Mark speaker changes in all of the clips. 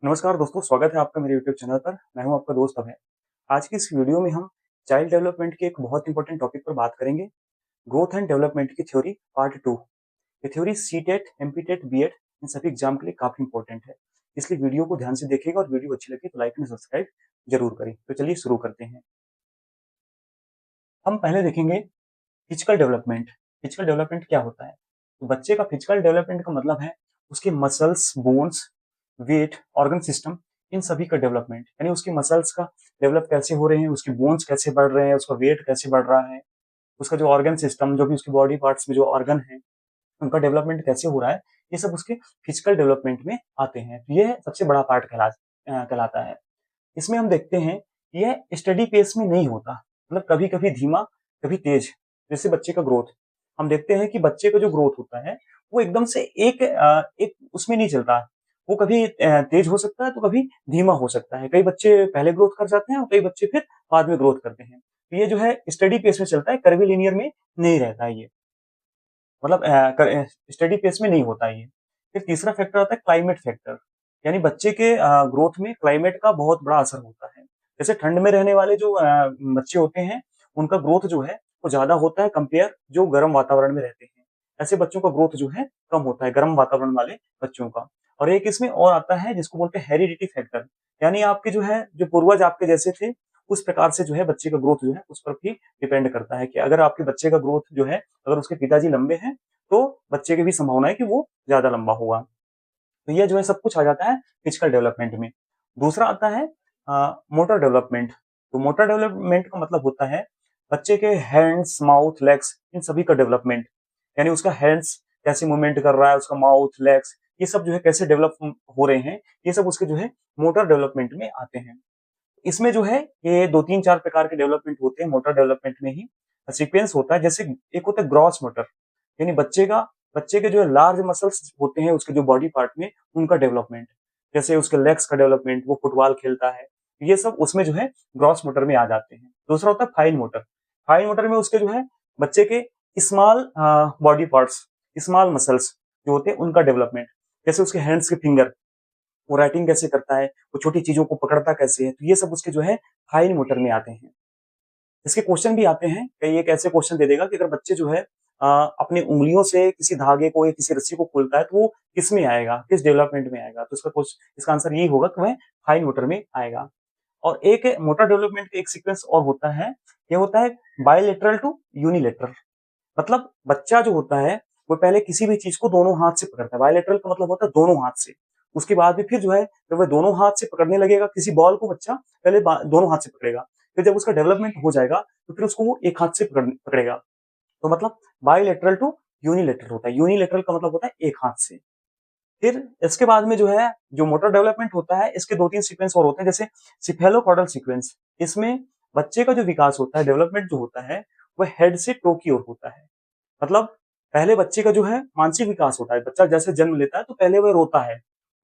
Speaker 1: नमस्कार दोस्तों, स्वागत है आपका मेरे यूट्यूब चैनल पर। मैं हूं आपका दोस्त अभय। आज की इस वीडियो में हम चाइल्ड डेवलपमेंट के एक बहुत इंपॉर्टेंट टॉपिक पर बात करेंगे, ग्रोथ एंड डेवलपमेंट की थ्योरी पार्ट 2। ये थ्योरी सीटेट, एमपीटेट, बीएड इन सभी एग्जाम के लिए काफी इंपॉर्टेंट है, इसलिए वीडियो को ध्यान से देखिएगा और वीडियो अच्छी लगी तो लाइक एंड सब्सक्राइब जरूर करें। तो चलिए शुरू करते हैं। हम पहले देखेंगे फिजिकल डेवलपमेंट। फिजिकल डेवलपमेंट क्या होता है? तो बच्चे का फिजिकल डेवलपमेंट का मतलब है उसके muscles, bones, weight, organ system, इन सभी का डेवलपमेंट। यानी उसके मसल्स का डेवलप कैसे हो रहे हैं, उसके बोन्स कैसे बढ़ रहे हैं, उसका वेट कैसे बढ़ रहा है, उसका जो ऑर्गन सिस्टम, जो भी उसके बॉडी पार्ट्स में जो ऑर्गन है उनका डेवलपमेंट कैसे हो रहा है, ये सब उसके फिजिकल डेवलपमेंट में आते हैं। तो ये सबसे बड़ा पार्ट कहलाता है। इसमें हम देखते हैं यह स्टडी पेस में नहीं होता, मतलब कभी कभी धीमा, कभी तेज। जैसे बच्चे का ग्रोथ, हम देखते हैं कि बच्चे का जो ग्रोथ होता है वो एकदम से एक उसमें नहीं चलता। वो कभी तेज हो सकता है तो कभी धीमा हो सकता है। कई बच्चे पहले ग्रोथ कर जाते हैं और कई बच्चे फिर बाद में ग्रोथ करते हैं। तो ये जो है स्टडी पेस में चलता है, कर्वीलिनियर में नहीं रहता है ये, मतलब स्टडी पेस में नहीं होता ये। फिर तीसरा फैक्टर आता है क्लाइमेट फैक्टर। यानी बच्चे के ग्रोथ में क्लाइमेट का बहुत बड़ा असर होता है। जैसे ठंड में रहने वाले जो बच्चे होते हैं उनका ग्रोथ जो है वो ज्यादा होता है कंपेयर जो गर्म वातावरण में रहते हैं। ऐसे बच्चों का ग्रोथ जो है कम होता है, गर्म वातावरण वाले बच्चों का। और एक इसमें और आता है जिसको बोलते हैं हेरिडिटी फैक्टर। यानी आपके जो है, जो पूर्वज आपके जैसे थे उस प्रकार से जो है बच्चे का ग्रोथ जो है उस पर भी डिपेंड करता है कि अगर आपके बच्चे का ग्रोथ जो है, अगर उसके पिताजी लंबे हैं तो बच्चे की भी संभावना है कि वो ज्यादा लंबा होगा। तो ये जो है सब कुछ आ जाता है फिजिकल डेवलपमेंट में। दूसरा आता है मोटर डेवलपमेंट। तो मोटर डेवलपमेंट का मतलब होता है बच्चे के हैंड्स, माउथ, लेग्स, इन सभी का डेवलपमेंट। यानी उसका हैंड्स कैसे मूवमेंट कर रहा है, उसका माउथ, लेग्स, ये सब जो है कैसे डेवलप हो रहे हैं, ये सब उसके जो है मोटर डेवलपमेंट में आते हैं। इसमें जो है ये 2-3-4 प्रकार के डेवलपमेंट होते हैं मोटर डेवलपमेंट में ही। सीक्वेंस होता है, जैसे एक होता है ग्रॉस मोटर। यानी बच्चे के जो है लार्ज मसल्स होते हैं उसके जो बॉडी पार्ट में, उनका डेवलपमेंट। जैसे उसके लेग्स का डेवलपमेंट, वो फुटबॉल खेलता है, ये सब उसमें जो है ग्रॉस मोटर में आ जाते हैं। दूसरा होता है फाइन मोटर। फाइन मोटर में उसके जो है बच्चे के small body parts, small muscles जो होते हैं उनका डेवलपमेंट। जैसे उसके हैंड्स के फिंगर, वो राइटिंग कैसे करता है, वो छोटी चीजों को पकड़ता कैसे है, तो ये सब उसके जो है फाइन मोटर में आते हैं। इसके क्वेश्चन भी आते हैं, कई एक ऐसे क्वेश्चन दे देगा कि अगर बच्चे जो है अपने उंगलियों से किसी धागे को या किसी रस्सी को खोलता है तो वो किस में आएगा, किस डेवलपमेंट में आएगा, तो इसका आंसर यही होगा कि वह फाइन मोटर में आएगा। और एक मोटर डेवलपमेंट का एक सीक्वेंस और होता है, ये होता है बायलेटरल टू यूनिलेटरल। मतलब बच्चा जो होता है वो पहले किसी भी चीज को दोनों हाथ से पकड़ता है। बायलेटरल का मतलब होता है दोनों हाथ से। उसके बाद भी फिर जो है जब वह दोनों हाथ से पकड़ने लगेगा किसी बॉल को, बच्चा पहले दोनों हाथ से पकड़ेगा, फिर जब उसका डेवलपमेंट हो जाएगा तो फिर उसको वो एक हाथ से पकड़ेगा। तो मतलब बायलेटरल टू यूनिलेटरल होता है। यूनिलेटरल का मतलब होता है एक हाथ से। फिर इसके बाद में जो है जो मोटर डेवलपमेंट होता है, इसके 2-3 सीक्वेंस और होते हैं, जैसे सिफेलोकॉर्डल सीक्वेंस। इसमें बच्चे का जो विकास होता है, डेवलपमेंट जो होता है, वह हेड से टो की ओर होता है। मतलब पहले बच्चे का जो है मानसिक विकास होता है। बच्चा जैसे जन्म लेता है तो पहले वह रोता है,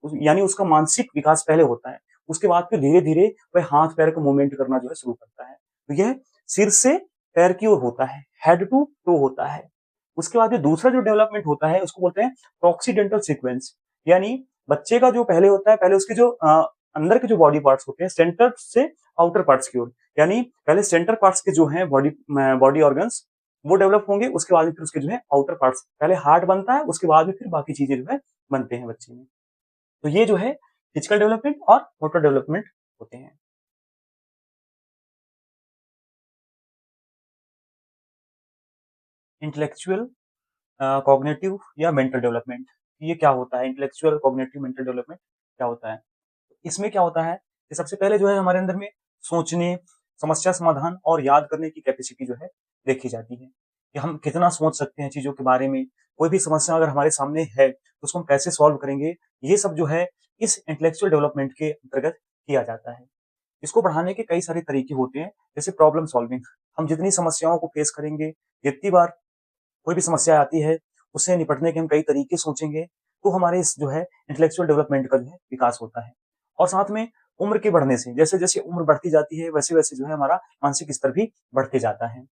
Speaker 1: यानी उसका मानसिक विकास पहले होता है। उसके बाद फिर धीरे धीरे वह हाथ पैर का मूवमेंट करना जो है शुरू करता है। तो यह सिर से पैर की ओर होता है, हेड टू टो होता है। उसके बाद जो दूसरा जो डेवलपमेंट होता है उसको बोलते हैं प्रोक्सीडेंटल सीक्वेंस। यानी बच्चे का जो पहले होता है, पहले उसके जो अंदर के जो बॉडी पार्ट्स होते हैं सेंटर से आउटर पार्ट्स की ओर, यानी पहले सेंटर पार्ट्स के जो है बॉडी ऑर्गन्स वो डेवलप होंगे। उसके बाद फिर उसके जो है आउटर पार्ट्स, पहले हार्ट बनता है उसके बाद में फिर बाकी चीजें जो है बनते हैं बच्चे में। तो ये जो है फिजिकल डेवलपमेंट और मोटर डेवलपमेंट होते हैं। इंटेलेक्चुअल, कॉग्निटिव या मेंटल डेवलपमेंट, ये क्या होता है? इंटेलेक्चुअल, कॉग्निटिव, मेंटल डेवलपमेंट क्या होता है? इसमें क्या होता है कि सबसे पहले जो है हमारे अंदर में सोचने, समस्या समाधान और याद करने की कैपेसिटी जो है देखी जाती है कि हम कितना सोच सकते हैं चीजों के बारे में। कोई भी समस्या अगर हमारे सामने है तो उसको हम कैसे सॉल्व करेंगे, ये सब जो है इस इंटेलेक्चुअल डेवलपमेंट के अंतर्गत किया जाता है। इसको बढ़ाने के कई सारे तरीके होते हैं, जैसे प्रॉब्लम सॉल्विंग। हम जितनी समस्याओं को फेस करेंगे, जितनी बार कोई भी समस्या आती है, उससे निपटने के हम कई तरीके सोचेंगे, तो हमारे इस जो है इंटेलेक्चुअल डेवलपमेंट का जो है विकास होता है। और साथ में उम्र के बढ़ने से, जैसे-जैसे उम्र बढ़ती जाती है, वैसे-वैसे जो है हमारा मानसिक स्तर भी बढ़ते जाता है।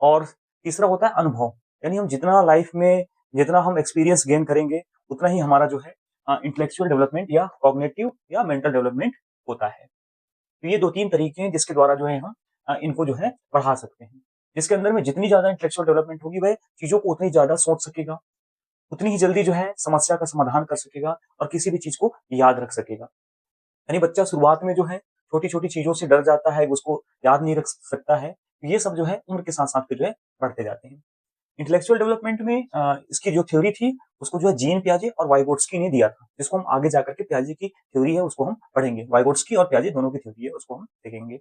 Speaker 1: और तीसरा होता है अनुभव। यानी हम जितना लाइफ में जितना हम एक्सपीरियंस गेन करेंगे, उतना ही हमारा जो है इंटेलेक्चुअल डेवलपमेंट या कॉग्निटिव या मेंटल डेवलपमेंट होता है। तो ये 2-3 तरीके हैं जिसके द्वारा जो है हम इनको जो है बढ़ा सकते हैं। जिसके अंदर में जितनी ज़्यादा इंटेलेक्चुअल डेवलपमेंट होगी वह चीज़ों को उतनी ज़्यादा सोच सकेगा, उतनी ही जल्दी जो है समस्या का समाधान कर सकेगा और किसी भी चीज़ को याद रख सकेगा। यानी बच्चा शुरुआत में जो है छोटी-छोटी चीज़ों से डर जाता है, उसको याद नहीं रख सकता है। ये सब जो है उम्र के साथ-साथ फिर जो है बढ़ते जाते हैं। इंटेलेक्चुअल डेवलपमेंट में इसकी जो थ्योरी थी उसको जो है जीन पियाजे और वाइगोट्स्की ने दिया था, जिसको हम आगे जाकर के पियाजे की थ्योरी है उसको हम पढ़ेंगे। वाइगोट्स्की और पियाजे दोनों की थ्योरी है उसको हम देखेंगे।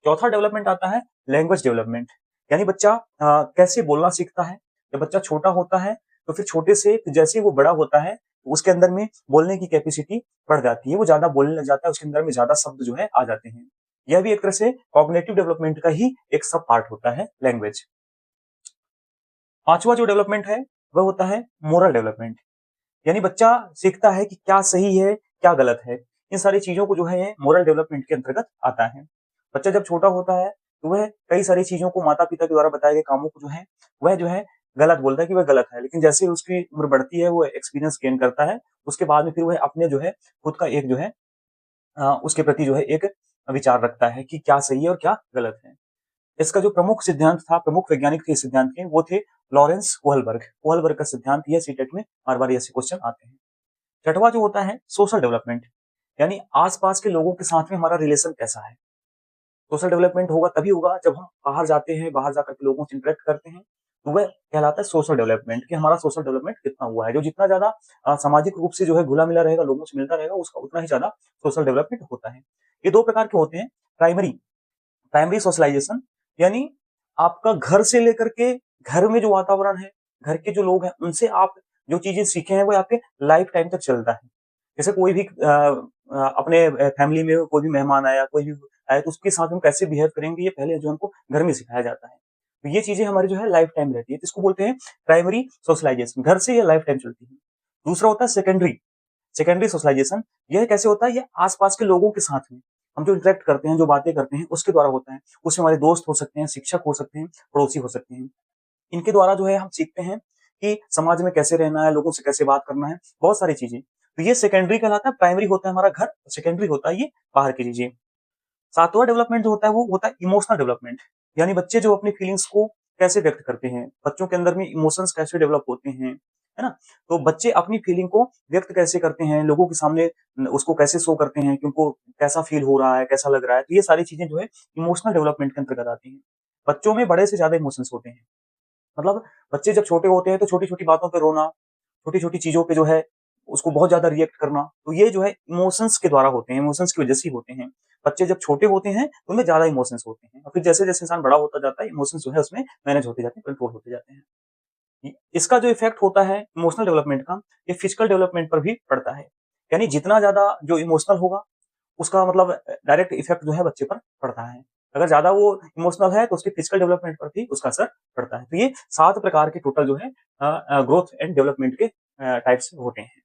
Speaker 1: चौथा डेवलपमेंट आता है लैंग्वेज डेवलपमेंट, यानी बच्चा कैसे बोलना सीखता है। जब बच्चा छोटा होता है तो फिर छोटे से जैसे ही वो बड़ा होता है उसके अंदर में बोलने की कैपेसिटी बढ़ जाती है, वो ज्यादा बोलने लग जाता है, उसके अंदर में ज्यादा शब्द जो है आ जाते हैं। यह भी एक तरह से कॉग्निटिव डेवलपमेंट का ही एक सब पार्ट होता है लैंग्वेज। पांचवा जो डेवलपमेंट है वह होता है मोरल डेवलपमेंट, यानी बच्चा सीखता है कि क्या सही है क्या गलत है। इन सारी चीजों को जो है मोरल डेवलपमेंट के अंतर्गत आता है। बच्चा जब छोटा होता है तो वह कई सारी चीजों को माता पिता के द्वारा बताए गए कामों को जो है वह जो है गलत बोलता है कि वह गलत है, लेकिन जैसे ही उसकी उम्र बढ़ती है वो एक्सपीरियंस गेन करता है, उसके बाद में फिर वह अपने जो है खुद का एक जो है उसके प्रति जो है एक विचार रखता है कि क्या सही है और क्या गलत है। इसका जो प्रमुख सिद्धांत था, प्रमुख वैज्ञानिक थे सिद्धांत के, वो थे लॉरेंस कोहलबर्ग। कोहलबर्ग का सिद्धांत यह सीटेट में बार-बार ऐसे क्वेश्चन आते हैं। छठवां जो होता है सोशल डेवलपमेंट, यानी आस-पास के लोगों के साथ में हमारा रिलेशन कैसा है। सोशल डेवलपमेंट होगा तभी होगा जब हम बाहर जाते हैं, बाहर जाकर के लोगों से इंटरेक्ट करते हैं, तो वह कहलाता है सोशल डेवलपमेंट कि हमारा सोशल डेवलपमेंट कितना हुआ है। जो जितना ज़्यादा सामाजिक रूप से जो है घुला-मिला रहेगा, लोगों से मिलता रहेगा, उसका उतना ही ज़्यादा सोशल डेवलपमेंट होता है। ये 2 प्रकार के होते हैं। प्राइमरी प्राइमरी सोशलाइजेशन, यानी आपका घर से लेकर के घर में जो वातावरण है, घर के जो लोग हैं, उनसे आप जो चीज़ें सीखे हैं, वो आपके लाइफ टाइम तक चलता है। जैसे कोई भी अपने फैमिली में कोई भी मेहमान आया, कोई भी आया, तो उसके साथ हम कैसे बिहेव करेंगे, ये पहले जो हमको घर में सिखाया जाता है। तो ये चीज़ें हमारी जो है लाइफ टाइम रहती है, तो इसको बोलते हैं प्राइमरी सोशलाइजेशन, घर से ये लाइफ टाइम चलती है। दूसरा होता है सेकेंडरी सेकेंडरी सोशलाइजेशन, यह कैसे होता है? ये आस-पास के लोगों के साथ में हम जो इंटरेक्ट करते हैं, जो बातें करते हैं, उसके द्वारा होता है। उसमें हमारे दोस्त हो सकते हैं, शिक्षक हो सकते हैं, पड़ोसी हो सकते हैं। इनके द्वारा जो है हम सीखते हैं कि समाज में कैसे रहना है, लोगों से कैसे बात करना है, बहुत सारी चीज़ें। तो ये सेकेंडरी कहलाता है, प्राइमरी होता है हमारा घर, सेकेंडरी होता है ये बाहर की चीज़ें। सातवां डेवलपमेंट जो होता है वो होता है इमोशनल डेवलपमेंट, यानी बच्चे जो अपनी फीलिंग्स को कैसे व्यक्त करते हैं, बच्चों के अंदर में इमोशंस कैसे डेवलप होते हैं, है ना? तो बच्चे अपनी फीलिंग को व्यक्त कैसे करते हैं, लोगों के सामने उसको कैसे शो करते हैं कि उनको कैसा फील हो रहा है, कैसा लग रहा है, तो ये सारी चीजें जो है इमोशनल डेवलपमेंट के अंतर्गत आती हैं। बच्चों में बड़े से ज्यादा इमोशंस होते हैं, मतलब बच्चे जब छोटे होते हैं तो छोटी-छोटी बातों पे रोना, छोटी-छोटी चीज़ों पे जो है उसको बहुत ज़्यादा रिएक्ट करना, तो ये जो है इमोशंस के द्वारा होते हैं, इमोशंस की वजह से ही होते हैं। बच्चे जब छोटे होते हैं तो उनमें ज़्यादा इमोशंस होते हैं और फिर जैसे-जैसे इंसान बड़ा होता जाता है, इमोशंस जो है उसमें मैनेज होते जाते हैं, कंट्रोल होते जाते हैं। इसका जो इफ़ेक्ट होता है इमोशनल डेवलपमेंट का, ये फिजिकल डेवलपमेंट पर भी पड़ता है। यानी जितना ज़्यादा जो इमोशनल होगा, उसका मतलब डायरेक्ट इफ़ेक्ट जो है बच्चे पर पड़ता है। अगर ज़्यादा वो इमोशनल है तो उसके फिजिकल डेवलपमेंट पर भी उसका असर पड़ता है। तो ये 7 प्रकार के टोटल जो है ग्रोथ एंड डेवलपमेंट के टाइप्स होते हैं।